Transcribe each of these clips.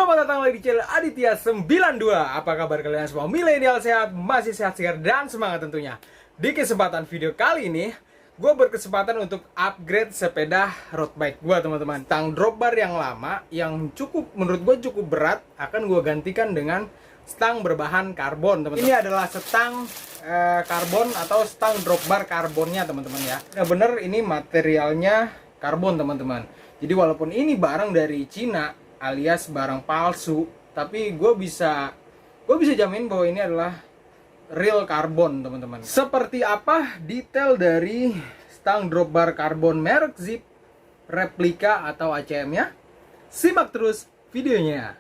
Selamat datang lagi di channel Aditya 92. Apa kabar kalian semua? Milenial sehat, masih sehat segar dan semangat tentunya. Di kesempatan video kali ini, gue berkesempatan untuk upgrade sepeda road bike gue, teman-teman. Stang drop bar yang lama, yang menurut gue cukup berat, akan gue gantikan dengan stang berbahan karbon, teman-teman. Ini adalah stang karbon atau stang drop bar karbonnya, teman-teman ya. Nah, bener ini materialnya karbon, teman-teman. Jadi walaupun ini barang dari Cina alias barang palsu, tapi gue bisa jamin bahwa ini adalah real karbon, teman-teman. Seperti apa detail dari stang drop bar karbon merek Zip replika atau ACM-nya? Simak terus videonya.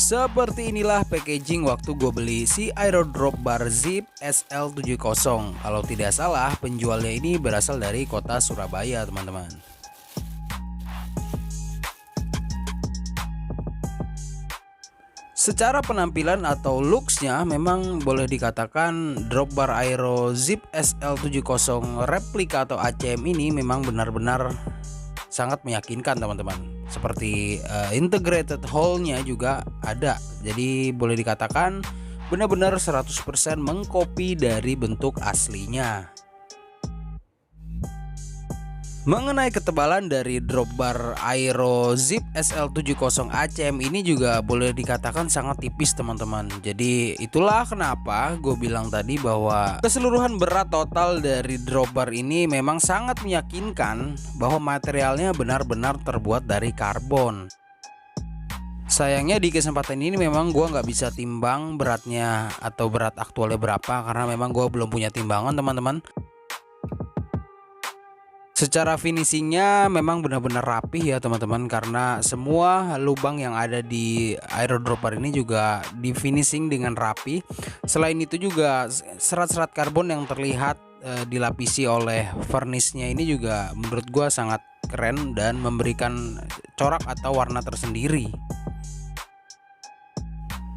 Seperti inilah packaging waktu gue beli si Aero Drop Bar Zip SL70. Kalau tidak salah, penjualnya ini berasal dari kota Surabaya, teman-teman. Secara penampilan atau looksnya memang boleh dikatakan drop bar Aero Zip SL70 replika atau ACM ini memang benar-benar sangat meyakinkan, teman-teman. Seperti integrated hole-nya juga ada. Jadi boleh dikatakan benar-benar 100% mengcopy dari bentuk aslinya. Mengenai ketebalan dari drop bar Aero Zip SL70 ACM ini juga boleh dikatakan sangat tipis, teman-teman. Jadi itulah kenapa gue bilang tadi bahwa keseluruhan berat total dari drop bar ini memang sangat meyakinkan bahwa materialnya benar-benar terbuat dari karbon. Sayangnya di kesempatan ini memang gue nggak bisa timbang beratnya atau berat aktualnya berapa, karena memang gue belum punya timbangan, teman-teman. Secara finishingnya memang benar-benar rapih ya, teman-teman, karena semua lubang yang ada di Aero Drop Bar ini juga di finishing dengan rapi. Selain itu juga serat-serat karbon yang terlihat dilapisi oleh varnisnya ini juga menurut gua sangat keren dan memberikan corak atau warna tersendiri.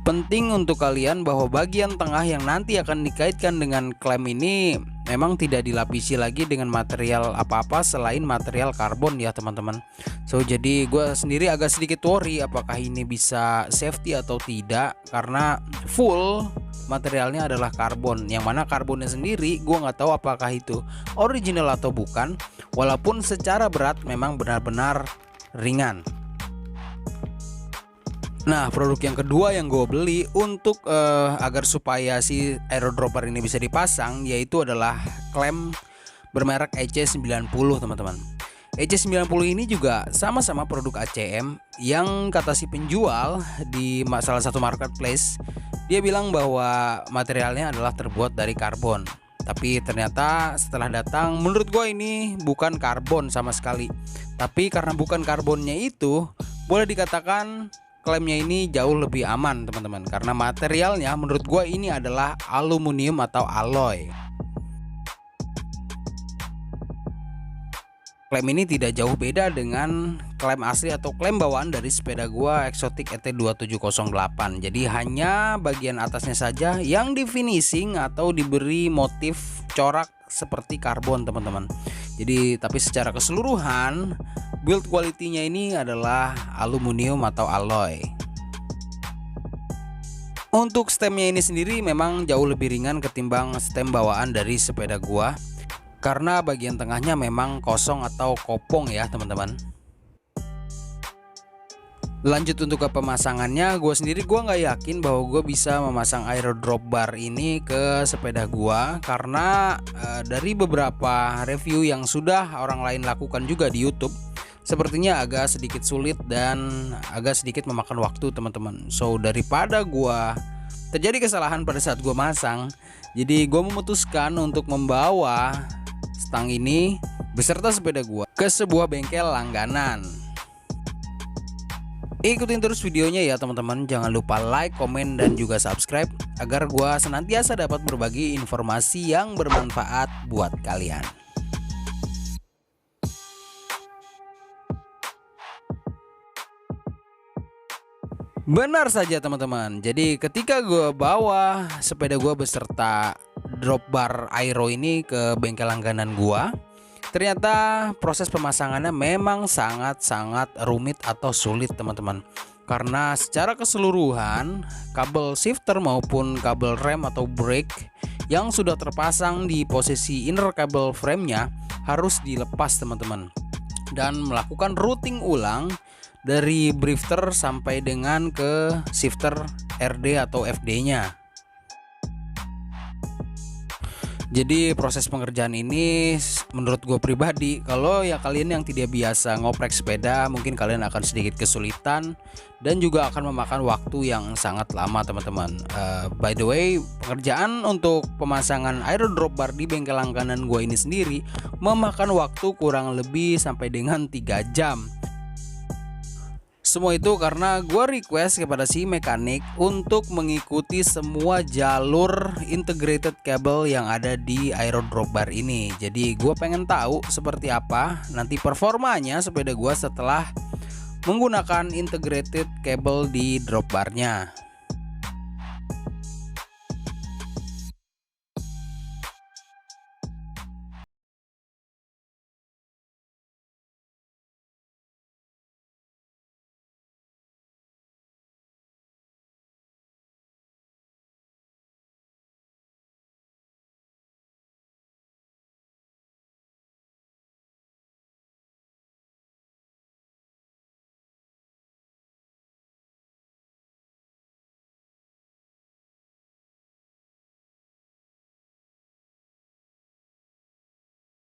Penting untuk kalian bahwa bagian tengah yang nanti akan dikaitkan dengan klem ini memang tidak dilapisi lagi dengan material apa-apa selain material karbon ya, teman-teman. Jadi gue sendiri agak sedikit worry apakah ini bisa safety atau tidak, karena full materialnya adalah karbon, yang mana karbonnya sendiri gue nggak tahu apakah itu original atau bukan, walaupun secara berat memang benar-benar ringan. Nah, produk yang kedua yang gue beli untuk agar supaya si Aero Drop Bar ini bisa dipasang, yaitu adalah klem bermerek EC90, teman-teman. EC90 ini juga sama-sama produk ACM yang kata si penjual di salah satu marketplace, dia bilang bahwa materialnya adalah terbuat dari karbon. Tapi ternyata setelah datang, menurut gue ini bukan karbon sama sekali. Tapi karena bukan karbonnya itu, boleh dikatakan klaimnya ini jauh lebih aman, teman-teman, karena materialnya menurut gue ini adalah aluminium atau alloy. Klaim ini tidak jauh beda dengan klaim asli atau klaim bawaan dari sepeda gua Exotic ET2708. Jadi hanya bagian atasnya saja yang di finishing atau diberi motif corak seperti karbon, teman-teman. Jadi tapi secara keseluruhan build quality-nya ini adalah aluminium atau alloy. Untuk stemnya ini sendiri memang jauh lebih ringan ketimbang stem bawaan dari sepeda gua, karena bagian tengahnya memang kosong atau kopong ya, teman-teman. Lanjut untuk ke pemasangannya, gue sendiri nggak yakin bahwa gue bisa memasang Aero Drop Bar ini ke sepeda gue, karena dari beberapa review yang sudah orang lain lakukan juga di YouTube, sepertinya agak sedikit sulit dan agak sedikit memakan waktu, teman-teman. Daripada gue terjadi kesalahan pada saat gue masang, jadi gue memutuskan untuk membawa stang ini beserta sepeda gue ke sebuah bengkel langganan. Ikutin terus videonya ya, teman-teman. Jangan lupa like, komen, dan juga subscribe agar gua senantiasa dapat berbagi informasi yang bermanfaat buat kalian. Benar saja, teman-teman. Jadi ketika gue bawa sepeda gue beserta drop bar Aero ini ke bengkel langganan gua, Ternyata proses pemasangannya memang sangat-sangat rumit atau sulit teman-teman. Karena secara keseluruhan kabel shifter maupun kabel rem atau brake yang sudah terpasang di posisi inner kabel frame-nya harus dilepas teman-teman. Dan melakukan routing ulang dari drifter sampai dengan ke shifter RD atau FD-nya. Jadi proses pengerjaan ini menurut gue pribadi, kalau ya kalian yang tidak biasa ngoprek sepeda, mungkin kalian akan sedikit kesulitan dan juga akan memakan waktu yang sangat lama teman-teman. By the way, pengerjaan untuk pemasangan aero drop bar di bengkel langganan gue ini sendiri memakan waktu kurang lebih sampai dengan 3 jam. Semua itu karena gue request kepada si mekanik untuk mengikuti semua jalur integrated cable yang ada di aero drop bar ini. Jadi gue pengen tahu seperti apa nanti performanya sepeda gue setelah menggunakan integrated cable di drop barnya.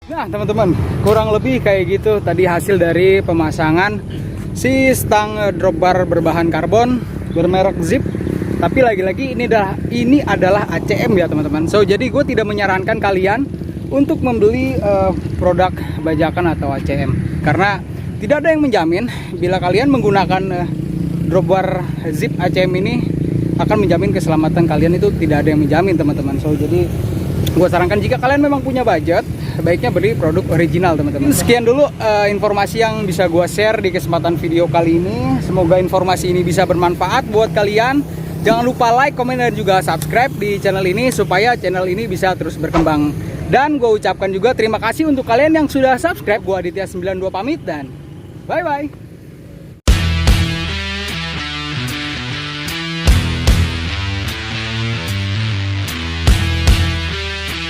Nah teman-teman, kurang lebih kayak gitu tadi hasil dari pemasangan si stang drop bar berbahan karbon bermerek Zip. Tapi lagi-lagi ini adalah ACM ya teman-teman. So jadi gue tidak menyarankan kalian untuk membeli produk bajakan atau ACM, karena tidak ada yang menjamin bila kalian menggunakan drop bar Zip ACM ini akan menjamin keselamatan kalian. Itu tidak ada yang menjamin teman-teman. So jadi gue sarankan jika kalian memang punya budget, sebaiknya beli produk original teman-teman. Sekian dulu informasi yang bisa gue share di kesempatan video kali ini. Semoga informasi ini bisa bermanfaat buat kalian. Jangan lupa like, komen, dan juga subscribe di channel ini supaya channel ini bisa terus berkembang. Dan gue ucapkan juga terima kasih untuk kalian yang sudah subscribe. Gue Aditya 92 pamit dan bye-bye.